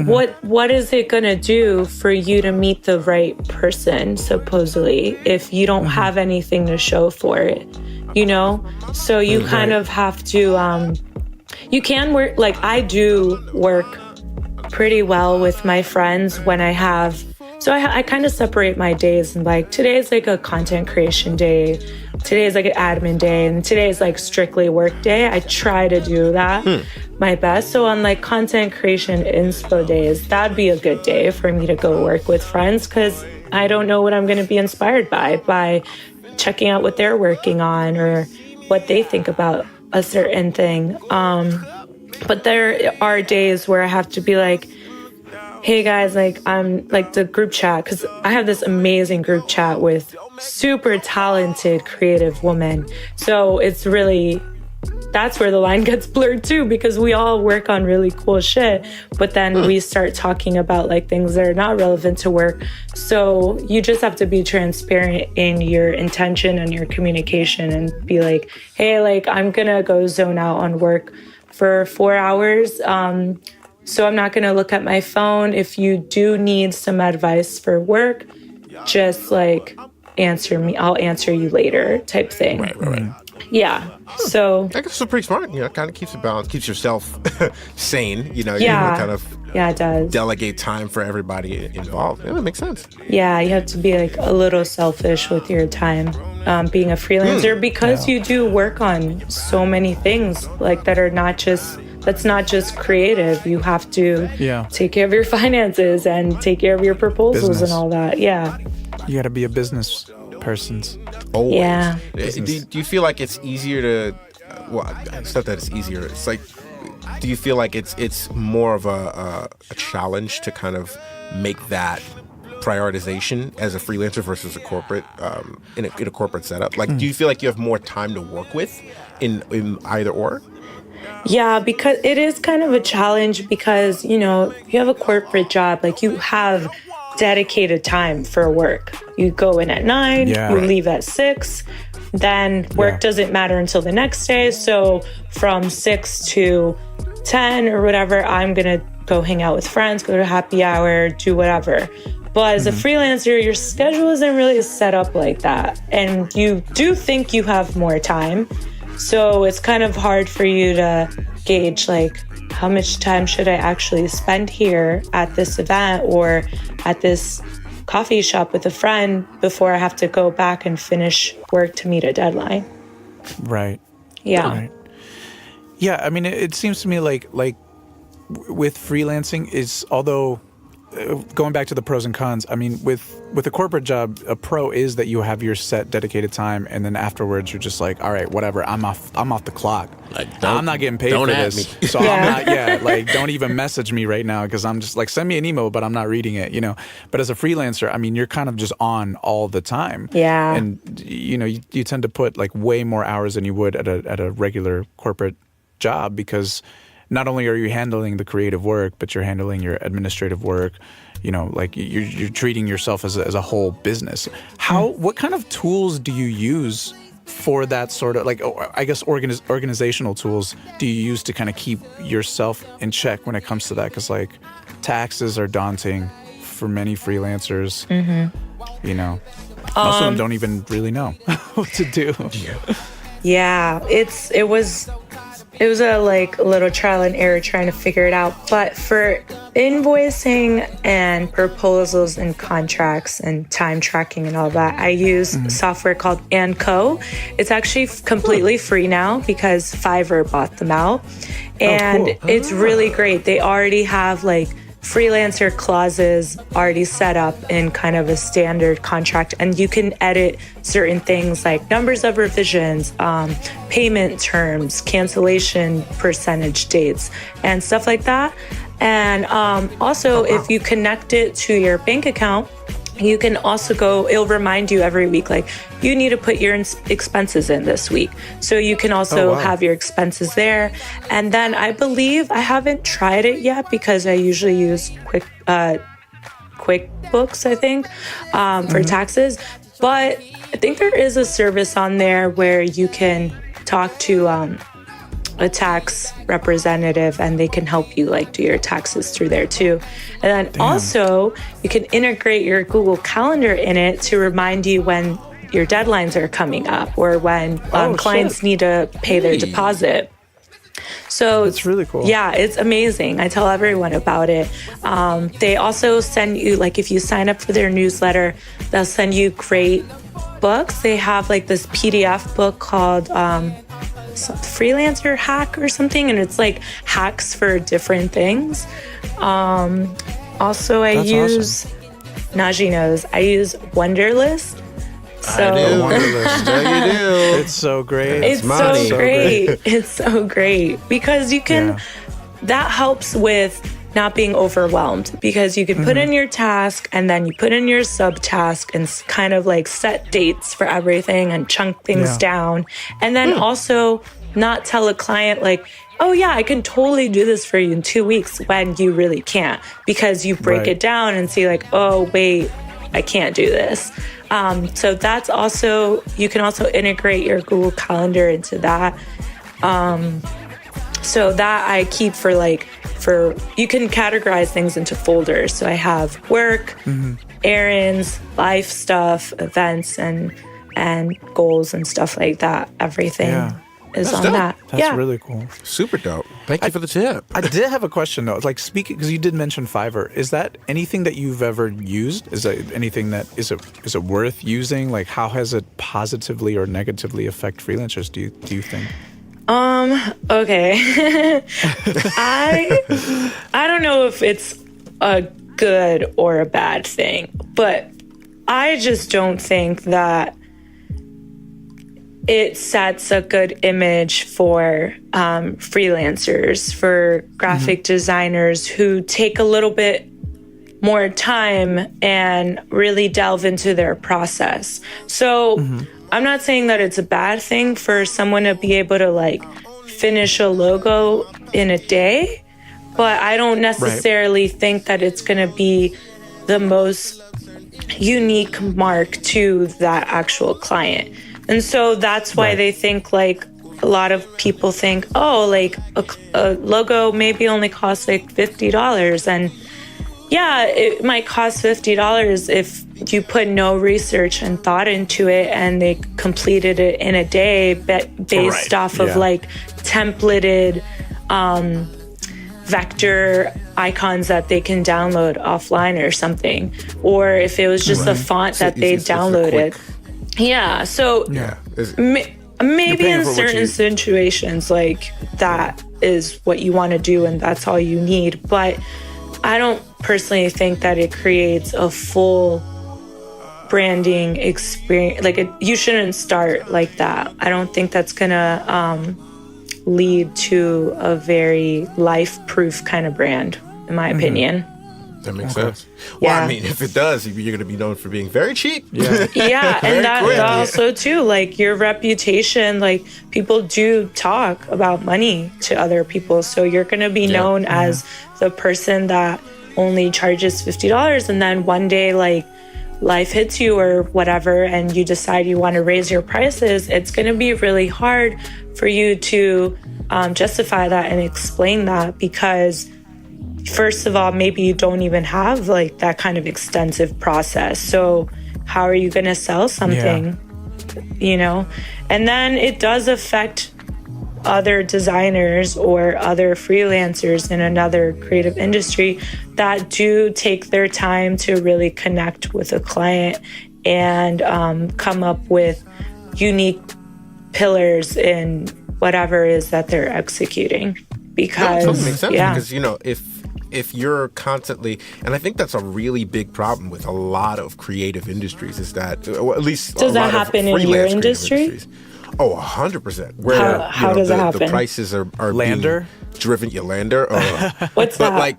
what is it going to do for you to meet the right person, supposedly, if you don't have anything to show for it, So you kind of have to, you can work, like, I do work pretty well with my friends when I have, so I kind of separate my days, and, like, today's like a content creation day, today's like an admin day, and today's like strictly work day. I try to do that my best. So on, like, content creation inspo days, that'd be a good day for me to go work with friends, because I don't know what I'm going to be inspired by checking out what they're working on or what they think about a certain thing. But there are days where I have to be like, hey guys, like I'm like the group chat, because I have this amazing group chat with super talented creative women. So it's really, that's where the line gets blurred too, because we all work on really cool shit, but then we start talking about like things that are not relevant to work. So you just have to be transparent in your intention and your communication and be like, hey, like I'm gonna go zone out on work for 4 hours. So I'm not gonna look at my phone. If you do need some advice for work, just like answer me. I'll answer you later type thing. Right. Yeah. So I guess it's pretty smart. You know, it kind of keeps it balanced, keeps yourself sane. You know, yeah. you kind of it does. delegate time for everybody involved. Yeah, that makes sense. Yeah, you have to be like a little selfish with your time, being a freelancer, because you do work on so many things like that are not just. That's not just creative. You have to take care of your finances and take care of your proposals and all that. Yeah. You got to be a business person. Always. Yeah. Do you feel like it's easier to? Well, it's not that it's easier. It's like, do you feel like it's more of a challenge to kind of make that prioritization as a freelancer versus a corporate in a corporate setup? Like, do you feel like you have more time to work with in either or? Yeah, because it is kind of a challenge because, you know, you have a corporate job, like you have dedicated time for work. You go in at 9, you leave at 6, then work doesn't matter until the next day. So from 6 to 10 or whatever, I'm going to go hang out with friends, go to happy hour, do whatever. But as a freelancer, your schedule isn't really set up like that. And you do think you have more time. So it's kind of hard for you to gauge, like, how much time should I actually spend here at this event or at this coffee shop with a friend before I have to go back and finish work to meet a deadline. Right. Yeah. Right. Yeah, I mean, it seems to me like with freelancing is, although going back to the pros and cons, I mean, with a corporate job, a pro is that you have your set dedicated time, and then afterwards you're just like, all right, whatever, I'm off the clock. Like, I'm not getting paid for this, so I'm not. Like, don't even message me right now because I'm just like, send me an email, but I'm not reading it, you know. But as a freelancer, I mean, you're kind of just on all the time. Yeah, and you know, you tend to put like way more hours than you would at a regular corporate job, because not only are you handling the creative work, but you're handling your administrative work. You know, like you're treating yourself as a whole business. What kind of tools do you use for that sort of, like, I guess organizational tools do you use to kind of keep yourself in check when it comes to that? Because like taxes are daunting for many freelancers. You know, most of them don't even really know what to do. Yeah, it was a like little trial and error trying to figure it out. But for invoicing and proposals and contracts and time tracking and all that, I use software called &Co. It's actually completely free now because Fiverr bought them out. And it's really great. They already have like freelancer clauses already set up in kind of a standard contract, and you can edit certain things like numbers of revisions, payment terms, cancellation percentage dates, and stuff like that. And also, if you connect it to your bank account, you can also it'll remind you every week, like, you need to put your expenses in this week. So you can also have your expenses there. And then I believe, I haven't tried it yet because I usually use QuickBooks, I think, for taxes. But I think there is a service on there where you can talk to a tax representative and they can help you like do your taxes through there too. And then also you can integrate your Google Calendar in it to remind you when your deadlines are coming up or when clients need to pay their deposit. So it's really cool. Yeah, it's amazing. I tell everyone about it. They also send you, like, if you sign up for their newsletter, they'll send you great books. They have like this PDF book called Freelancer Hack or something, and it's like hacks for different things. Also, I use Najee knows I use Wunderlist. So I do. Wunderlist. Yeah, you do. It's so great. It's so great. It's so great because you can. That helps with not being overwhelmed, because you can put in your task and then you put in your subtask and kind of like set dates for everything and chunk things down. And then also not tell a client like, oh yeah, I can totally do this for you in 2 weeks, when you really can't, because you break it down and see like, oh wait, I can't do this. So that's also, you can also integrate your Google Calendar into that. So that I keep for you can categorize things into folders. So I have work, errands, life stuff, events, and goals and stuff like that. Everything is on that. That's really cool. Super dope. Thank you for the tip. I did have a question though. Like, speaking, because you did mention Fiverr, is that anything that you've ever used? Is that anything that is it worth using? Like, how has it positively or negatively affect freelancers? Do you think? Okay. I don't know if it's a good or a bad thing, but I just don't think that it sets a good image for freelancers, for graphic designers who take a little bit more time and really delve into their process. So I'm not saying that it's a bad thing for someone to be able to like finish a logo in a day, but I don't necessarily think that it's going to be the most unique mark to that actual client. And so that's why they think, like, a lot of people think, oh, like a logo maybe only costs like $50. And yeah, it might cost $50 if you put no research and thought into it and they completed it in a day based off of like templated vector icons that they can download offline or something. Or if it was just a font that they downloaded. Yeah, so maybe in certain situations, like, that is what you want to do and that's all you need. But I don't personally think that it creates a full branding experience. Like, you shouldn't start like that. I don't think that's going to lead to a very life-proof kind of brand, in my opinion. That makes sense. Well, I mean, if it does, you're going to be known for being very cheap. Yeah, and that also too, like, your reputation, like, people do talk about money to other people, so you're going to be known as the person that only charges $50, and then one day, like, life hits you or whatever, and you decide you want to raise your prices. It's going to be really hard for you to justify that and explain that, because first of all, maybe you don't even have like that kind of extensive process. So how are you going to sell something, you know? And then it does affect other designers or other freelancers in another creative industry that do take their time to really connect with a client and come up with unique pillars in whatever it is that they're executing. Because that totally makes sense, because, you know, if you're constantly, and I think that's a really big problem with a lot of creative industries, is that, well, at least does that happen in your industry? Oh, 100%. Where how does it happen? The prices are Lander being driven. Yeah, Lander. What's but that? Like,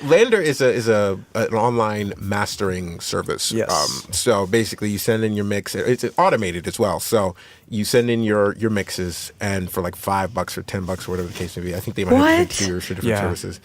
Lander is an online mastering service. Yes. So basically, you send in your mix. It's automated as well. So you send in your mixes, and for like $5 or $10 or whatever the case may be, I think they might have different tiers for different services.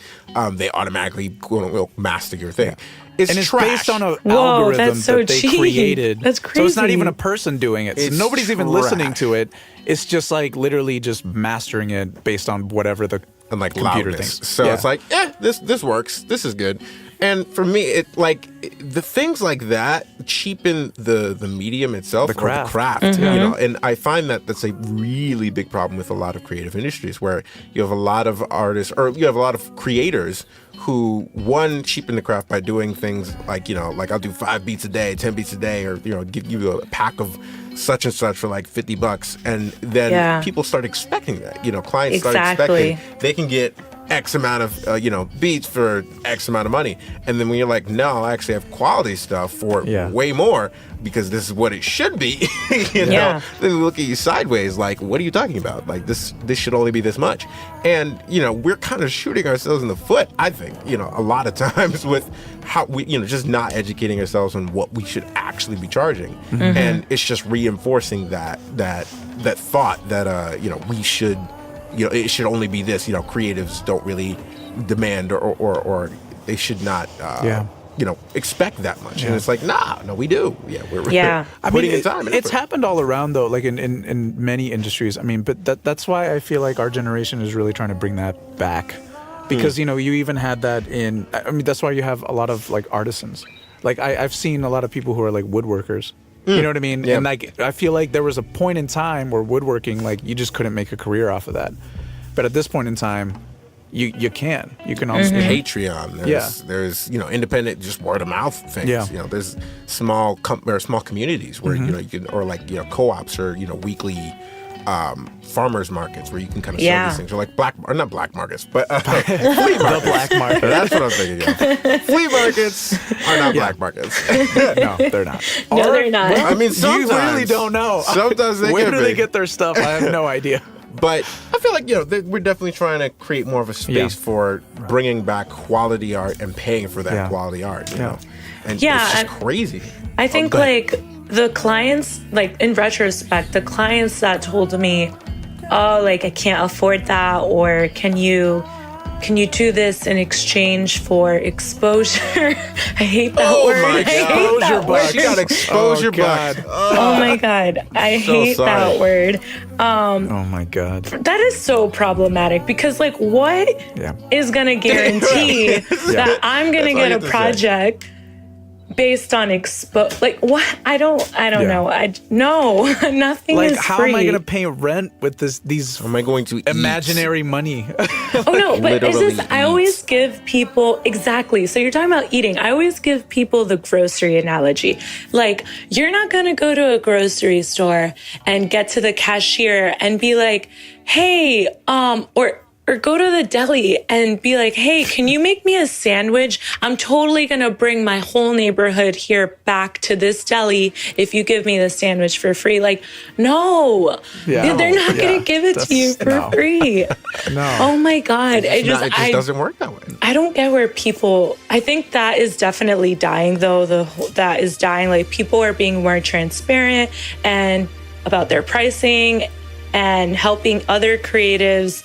They automatically will master your thing. And it's trash. based on an algorithm that they created. That's crazy. So it's not even a person doing it. So nobody's even listening to it. It's just like literally just mastering it based on whatever the and like computer loudness. thinks. So it's like, this works. This is good. And for me, the things like that cheapen the medium itself, the craft. You know. And I find that that's a really big problem with a lot of creative industries, where you have a lot of artists, or you have a lot of creators who, one, cheapen the craft by doing things like, you know, like, I'll do 5 beats a day, 10 beats a day, or, you know, give you a pack of such and such for like $50, and then people start expecting that. You know, clients start expecting they can get X amount of beats for X amount of money, and then when you're like, no, I actually have quality stuff for way more because this is what it should be, then we look at you sideways like, what are you talking about? Like this should only be this much, and we're kind of shooting ourselves in the foot, I think, a lot of times with how we just not educating ourselves on what we should actually be charging, and it's just reinforcing that thought that we should. It should only be this. Creatives don't really demand or they should not, expect that much. And it's like, no, we do. Yeah, we're putting in time. It's happened all around though, like in many industries. I mean, but that's why I feel like our generation is really trying to bring that back, because you even had that in. I mean, that's why you have a lot of like artisans. Like I've seen a lot of people who are like woodworkers. You know what I mean? Yeah. And like, I feel like there was a point in time where woodworking, like, you just couldn't make a career off of that. But at this point in time, you can also Patreon. There's independent, just word of mouth things. Yeah. There's small communities where you can, or like co-ops or weekly farmers markets where you can kind of sell these things, or like not black markets, but flea markets. The black market. That's what I'm thinking of. Flea markets are not black markets. No, they're not. No, they're not. I mean, sometimes, you really don't know. Sometimes they Where do they get their stuff? I have no idea. But I feel like we're definitely trying to create more of a space for bringing back quality art and paying for that quality art. You know, and it's just crazy. I think the clients, like in retrospect, the clients that told me, oh, like I can't afford that, or can you do this in exchange for exposure? I hate that word. My God. Exposure bucks. She got exposure bucks. Oh my God. I hate that word. Oh my God. That is so problematic, because like what is going to guarantee that I'm going to get a project based on like what? I don't know. Nothing like, is how free. am I going to pay rent with these? Am I going to imaginary money? Oh no, but I always give people exactly. So you're talking about eating. I always give people the grocery analogy. Like, you're not going to go to a grocery store and get to the cashier and be like, "Hey, or go to the deli and be like, hey, can you make me a sandwich? I'm totally going to bring my whole neighborhood here back to this deli if you give me the sandwich for free. Like, no, they're not going to give it to you for free. No. Oh my God. It just doesn't work that way. I don't get where I think that is definitely dying though. That is dying. Like, people are being more transparent and about their pricing and helping other creatives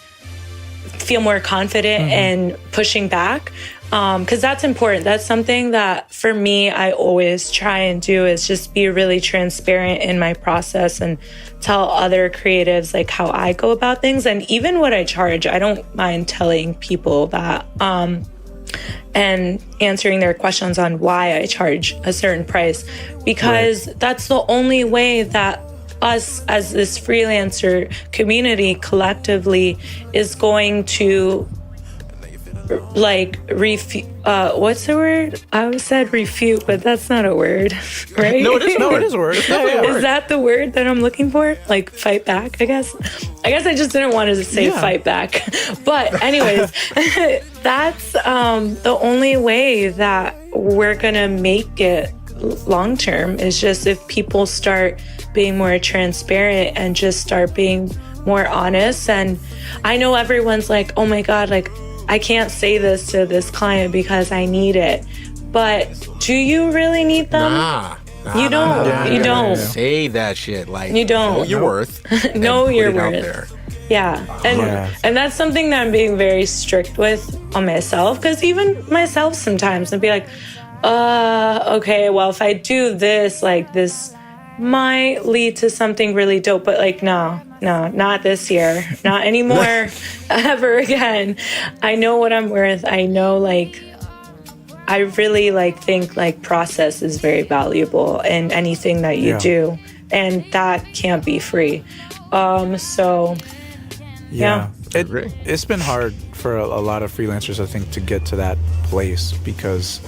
feel more confident and pushing back, because that's important. That's something that for me I always try and do, is just be really transparent in my process and tell other creatives like how I go about things, and even what I charge. I don't mind telling people that and answering their questions on why I charge a certain price, because that's the only way that us as this freelancer community collectively is going to like what's the word? I said refute, but that's not a word, right? No, it is a word. It's definitely a word. Is that the word that I'm looking for? Like, fight back, I guess. I just didn't want to say fight back. But anyways, that's the only way that we're gonna make it long term, is just if people start being more transparent and just start being more honest. And I know everyone's like, oh my God, like I can't say this to this client because I need it. But do you really need them? Nah, you don't. You don't say that shit. Like, you don't know your worth. Know your worth. Yeah. And that's something that I'm being very strict with on myself, because even myself sometimes I'd be like, okay, well, if I do this, like this might lead to something really dope, but like, no, not this year, not anymore, ever again. I know what I'm worth. I know, like, I really think process is very valuable in anything that you do, and that can't be free. So it's been hard for a lot of freelancers, I think, to get to that place, because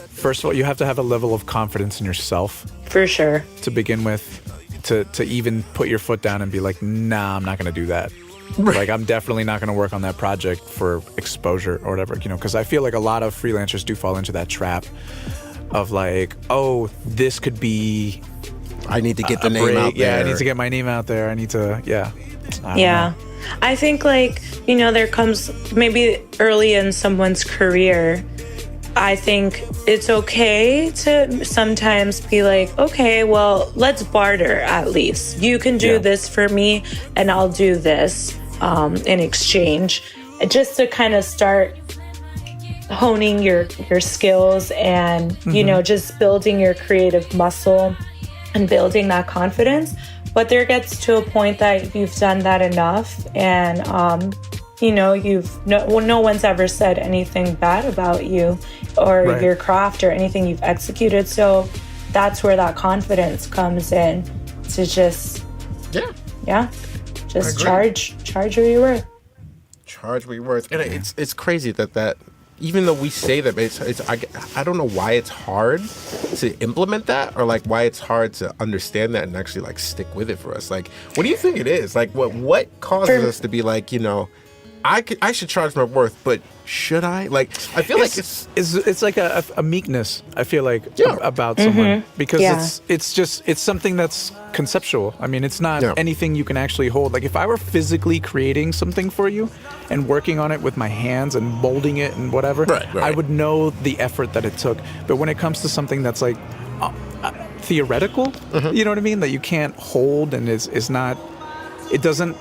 first of all, you have to have a level of confidence in yourself. For sure. To begin with, to even put your foot down and be like, nah, I'm not going to do that. Like, I'm definitely not going to work on that project for exposure or whatever, because I feel like a lot of freelancers do fall into that trap of like, oh, this could be I need to get the name out there. Yeah, I need to get my name out there. I need to, I don't know. I think like, there comes maybe early in someone's career, I think it's okay to sometimes be like, okay, well, let's barter at least. You can do this for me and I'll do this in exchange. Just to kind of start honing your skills and, just building your creative muscle and building that confidence. But there gets to a point that you've done that enough and, no one's ever said anything bad about you or your craft or anything you've executed. So that's where that confidence comes in to just, just charge what you're worth. Charge what you're worth. And it's crazy that even though we say that, I don't know why it's hard to implement that or like why it's hard to understand that and actually like stick with it for us. Like, what do you think it is? Like, what causes us to be like, I should charge my worth, but should I? Like, I feel like it's like a meekness. I feel like about someone because it's something that's conceptual. I mean, it's not anything you can actually hold. Like, if I were physically creating something for you and working on it with my hands and molding it and whatever, I would know the effort that it took. But when it comes to something that's like theoretical, you know what I mean, that you can't hold and is not, it doesn't.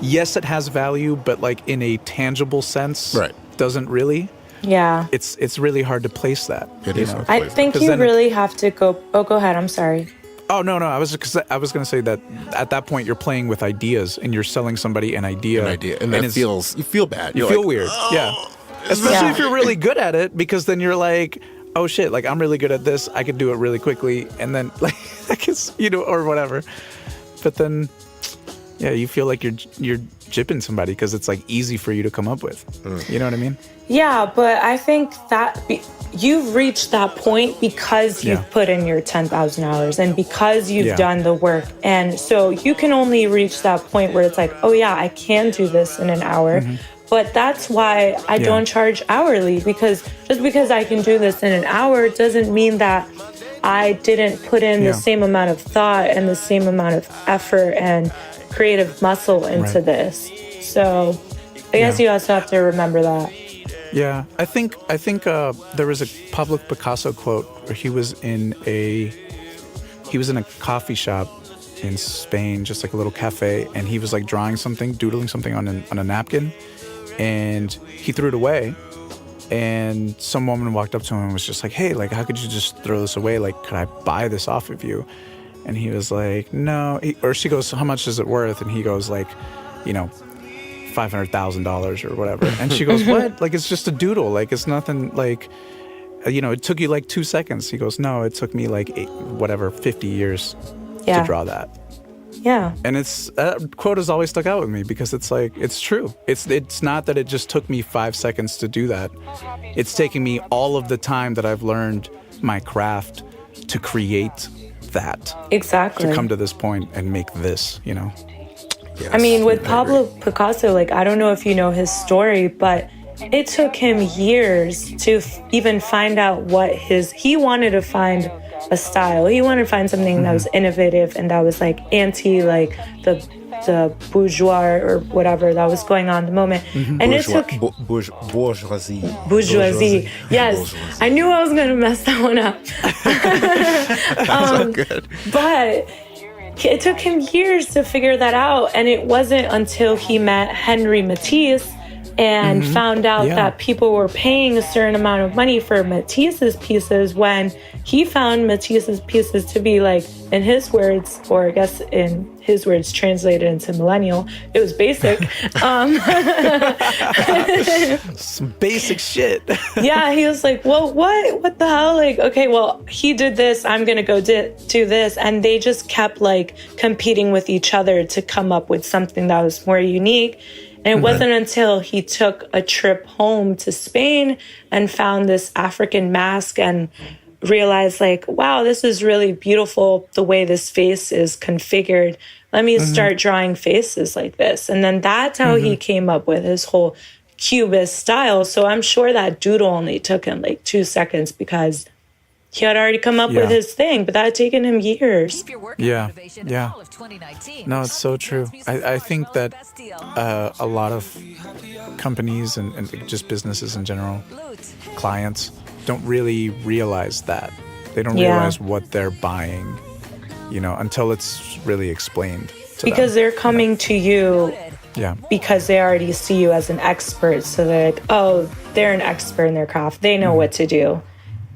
Yes, it has value, but like in a tangible sense, doesn't really. Yeah. It's really hard to place that. It is. I think you really have to go. Oh, go ahead. I'm sorry. Oh, no. I was going to say that at that point you're playing with ideas and you're selling somebody an idea. And that you feel bad. You feel weird. Especially if you're really good at it, because then you're like, oh shit, like I'm really good at this. I could do it really quickly. And then like, I guess, or whatever. But then, you feel like you're jipping somebody because it's like easy for you to come up with. You know what I mean? Yeah, but I think that you've reached that point because you've put in your 10,000 hours and because you've done the work. And so you can only reach that point where it's like, oh yeah, I can do this in an hour. But that's why I don't charge hourly, because just because I can do this in an hour doesn't mean that I didn't put in the same amount of thought and the same amount of effort and creative muscle into this. So I guess you also have to remember that. Yeah, I think there was a Pablo Picasso quote where he was in a coffee shop in Spain, just like a little cafe, and he was like doodling something on a napkin, and he threw it away. And some woman walked up to him and was just like, "Hey, like, how could you just throw this away? Like, could I buy this off of you?" And he was like, no. Or she goes, how much is it worth? And he goes like, $500,000 or whatever. And she goes, what? Like, it's just a doodle. Like, it's nothing like, it took you like 2 seconds. He goes, no, it took me like 50 years to draw that. Yeah. And that quote has always stuck out with me because it's like, it's true. It's not that it just took me 5 seconds to do that. It's taking me all of the time that I've learned my craft to create that. Exactly. To come to this point and make this, Yes, I mean, with Pablo Picasso, like, I don't know if you know his story, but it took him years to even find out he wanted to find a style. He wanted to find something that was innovative and that was like anti, like the bourgeois or whatever that was going on at the moment. And it took bourgeoisie. Yes, bourgeoisie. I knew I was going to mess that one up. That's so good. But it took him years to figure that out, and it wasn't until he met Henri Matisse and found out that people were paying a certain amount of money for Matisse's pieces, when he found Matisse's pieces to be, like, in his words, or I guess in his words translated into millennial, it was basic. Some basic shit. Yeah, he was like, well, what the hell? Like, okay, well, he did this, I'm gonna go do this. And they just kept like competing with each other to come up with something that was more unique. And it wasn't until he took a trip home to Spain and found this African mask and realized, like, wow, this is really beautiful, the way this face is configured let me start drawing faces like this. And then that's how he came up with his whole Cubist style. So I'm sure that doodle only took him like 2 seconds because he had already come up with his thing, but that had taken him years. Yeah. No, it's so true. I think that a lot of companies and just businesses in general, clients, don't really realize that. They don't realize what they're buying, until it's really explained to because them. they're coming to you because they already see you as an expert. So they're like, oh, they're an expert in their craft. They know what to do.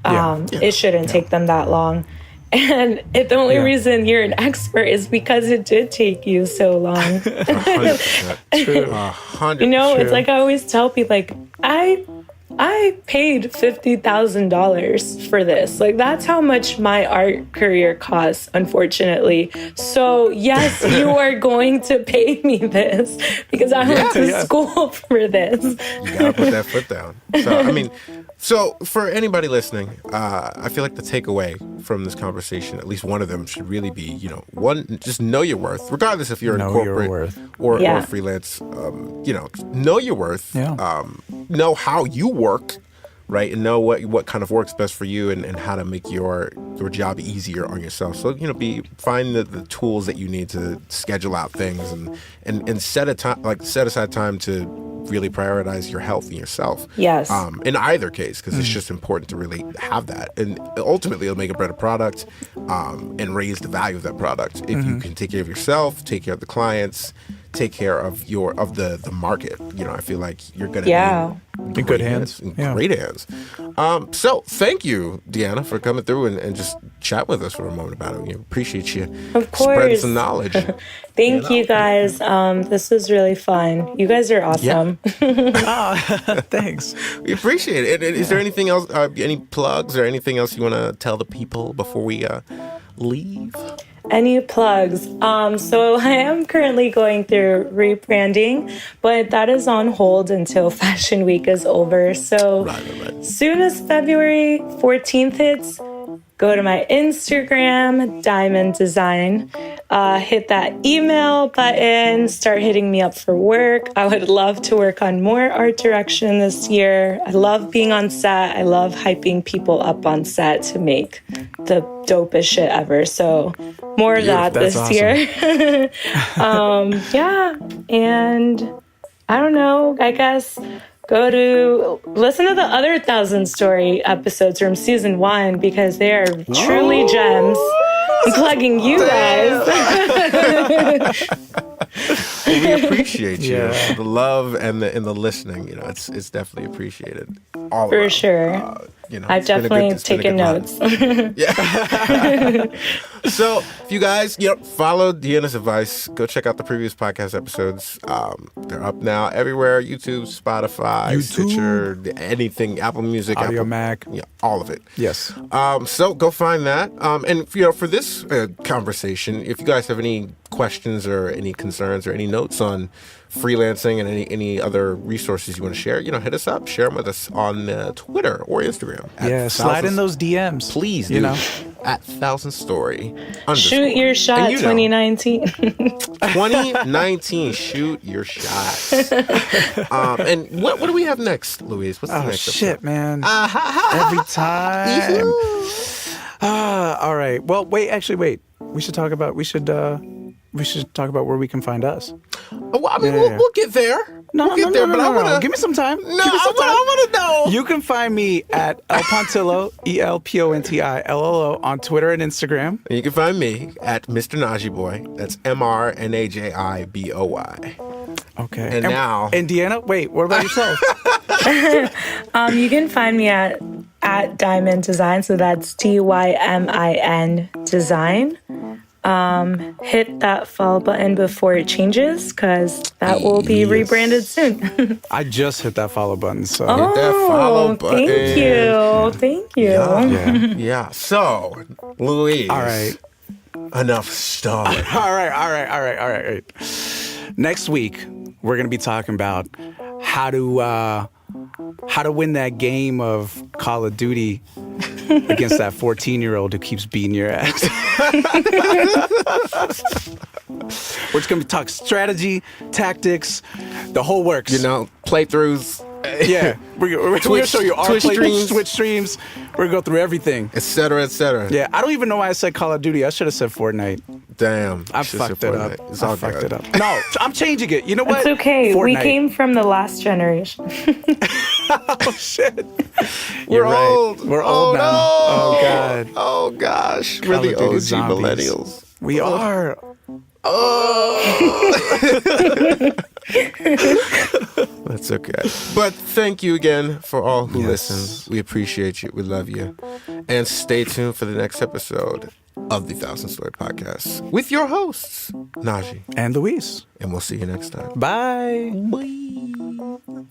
It shouldn't take them that long. And the only reason you're an expert is because it did take you so long. 100%. True. 100%. It's like I always tell people, like, I paid $50,000 for this. Like, that's how much my art career costs, unfortunately. So, yes, you are going to pay me this because I went to school for this. You gotta put that foot down. So, for anybody listening, I feel like the takeaway from this conversation, at least one of them should really be, one, just know your worth, regardless if you're in corporate or freelance. Know your worth. Yeah. Know how you work, right, and know what kind of works best for you, and how to make your job easier on yourself. So find the tools that you need to schedule out things and set aside time to really prioritize your health and yourself. Yes. In either case, because it's just important to really have that, and ultimately it'll make a better product, and raise the value of that product if you can take care of yourself, take care of the clients, take care of the market. I feel like you're gonna be in good hands. Great hands. So thank you, DyAnna, for coming through and just chat with us for a moment about it. We appreciate you spreading some knowledge. Thank you guys. This was really fun. You guys are awesome. Thanks. We appreciate it. Is there anything else, any plugs or anything else you want to tell the people before we leave? Any plugs? So I am currently going through rebranding, but that is on hold until Fashion Week is over. So soon as February 14th hits, go to my Instagram, Diamond Design, hit that email button, start hitting me up for work. I would love to work on more art direction this year. I love being on set. I love hyping people up on set to make the dopest shit ever. So more of that this year. And I don't know, I guess go to listen to the other 1,000 Story episodes from season 1 because they are truly gems. I'm plugging you guys. We appreciate you. The love and the listening. It's definitely appreciated. All for around. Sure. I've definitely taken notes. So if you guys follow DyAnna's advice, go check out the previous podcast episodes. They're up now everywhere: YouTube, Spotify, Stitcher, anything, Apple Music, Audio Apple Mac, all of it. Yes. So go find that. And for this conversation, if you guys have any questions or any concerns or any notes on freelancing and any other resources you want to share, hit us up, share them with us on Twitter or Instagram. Slide in those DMs. Please do. At 1,000 Story. Shoot your shot, 2019. 2019, shoot your shot. And what do we have next, Louise? What's the next episode? Man. Every time. All right. Well, wait. We should talk about where we can find us. We'll get there. We'll get there, but I want to give me some time. No, I want to know. You can find me at El Pontillo, ELPONTILLO on Twitter and Instagram. And you can find me at Mr. Najee Boy. That's MrNajiBoy. Okay. And now. And DyAnna, wait. What about yourself? You can find me at Diamond Design. So that's DYMIN Design. Hit that follow button before it changes because that will be rebranded soon. I just hit that follow button. So hit that follow button. Thank you. Yeah. So, Louise. All right. Enough stuff. All right. Next week, we're going to be talking about how to win that game of Call of Duty against that 14-year-old who keeps beating your ass. We're just gonna talk strategy, tactics, the whole works. You know, playthroughs. Yeah, we're gonna show you our Twitch streams. Twitch streams. We're gonna go through everything, etc., etc. Yeah, I don't even know why I said Call of Duty. I should have said Fortnite. Damn, I fucked it up. It's all fucked good. it up. No, I'm changing it. You know what? It's okay. Fortnite. We came from the last generation. Oh shit. We're right. old. We're old now. No. Oh god. Oh gosh. Call We're the of Duty OG zombies. millennials. We are. That's okay. But thank you again for all who Yes. listen. We appreciate you. We love you. And stay tuned for the next episode of the Thousand Story Podcast with your hosts, Najee. And Luis. And we'll see you next time. Bye. Bye.